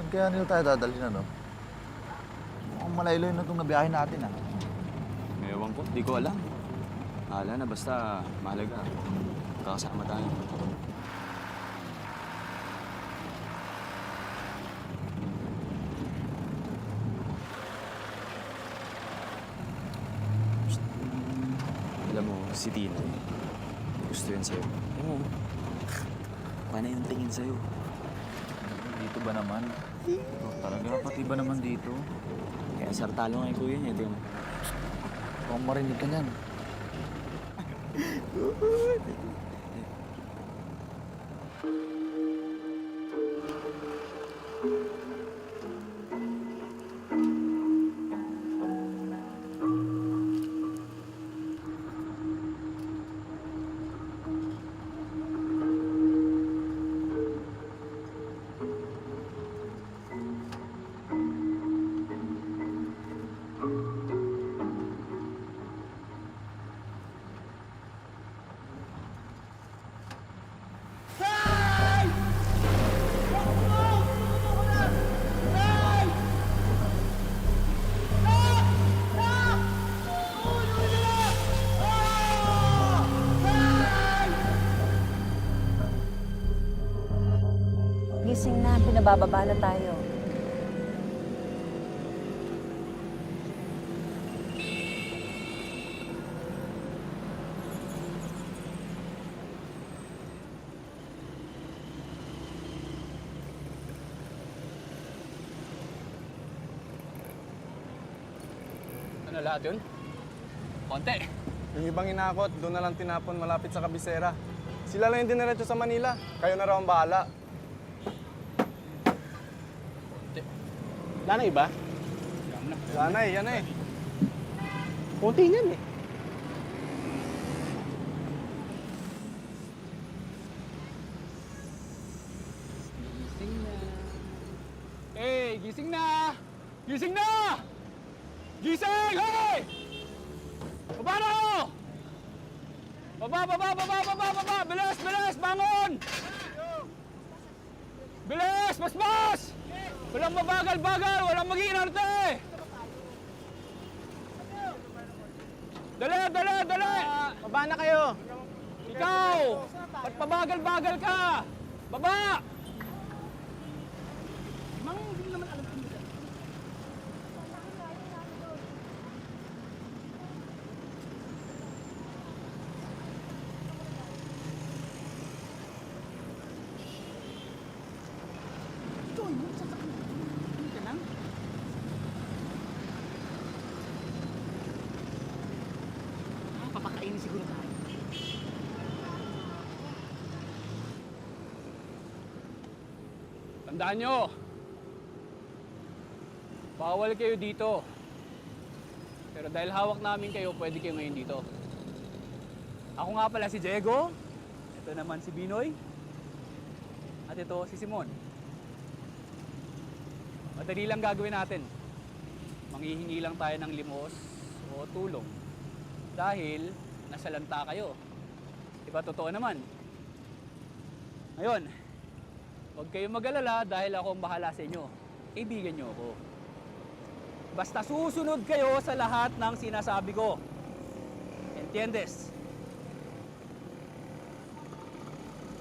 Saan kaya nila tayo dadalhin, ano? Mukhang malayloy na itong nabiyahin natin, ah. Ewan ko, di ko alam. Hala na, basta mahalaga. Kakasama tayo. Psst. Alam mo, si Tina, gusto yan sa'yo. Alam mo, paano yung tingin sa'yo? Dito ba naman? Oh, talaga, pati ba naman dito? Kaya sartalo nga yung kuya niya, tingnan mo. Huwag marinig ka niyan. Gising na, pinabababa na tayo. Ano lahat yun? Konti. Yung ibang inakot, doon na lang tinapon malapit sa kabisera. Sila lang yung diniretso sa Manila. Kayo na raw ang bahala. Wala na iba? Wala na eh, yan eh. Konti niyan eh. Gising na. Hey, gising na! Gising na! Gising! Hey! Baba na ako! Baba! Bilis! Bangon! Bilis! Mas! Walang mabagal! Walang mag-iinarte! Dali! Baba na kayo! Ikaw! Ba't pabagal-bagal ka? Baba! Papakainin siguro tayo. Tandaan nyo! Bawal kayo dito. Pero dahil hawak namin kayo, pwede kayo ngayon dito. Ako nga pala si Diego. Ito naman si Binoy. At ito si Simon. Madali lang gagawin natin. Manghihingi lang tayo ng limos o tulong. Dahil nasalanta kayo. Diba totoo naman? Ngayon, huwag kayong mag-alala dahil ako ang bahala sa inyo. Kaibigan nyo ako. Basta susunod kayo sa lahat ng sinasabi ko. Entiendes?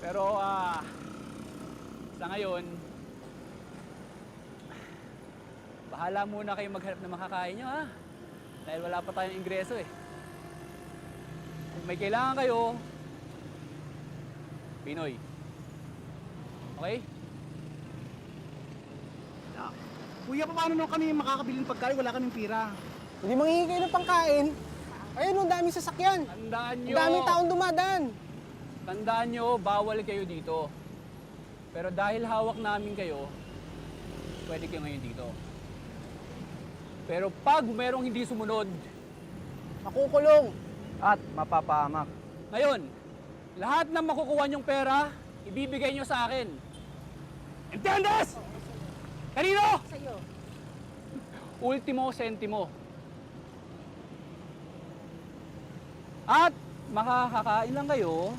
Pero sa ngayon, bahala muna kayong maghanap ng makakain nyo, ha? Dahil wala pa tayong ingreso eh. Kung may kailangan kayo, Pinoy. Okay? Kuya, paano nung kami makakabili ng pagkain? Wala kaming pira. Hindi manghihingi kayo ng pangkain. Ayun, ang daming sasakyan. Tandaan nyo. Ang daming taong dumadaan. Tandaan nyo, bawal kayo dito. Pero dahil hawak namin kayo, pwede kayo ngayon dito. Pero pag merong hindi sumunod, Makukulong. At mapapahamak. ngayon, lahat ng makukuha nyong pera, ibibigay nyo sa akin. Entiendes? Kanino? Sa'yo. Ultimo sentimo. At makakakain lang kayo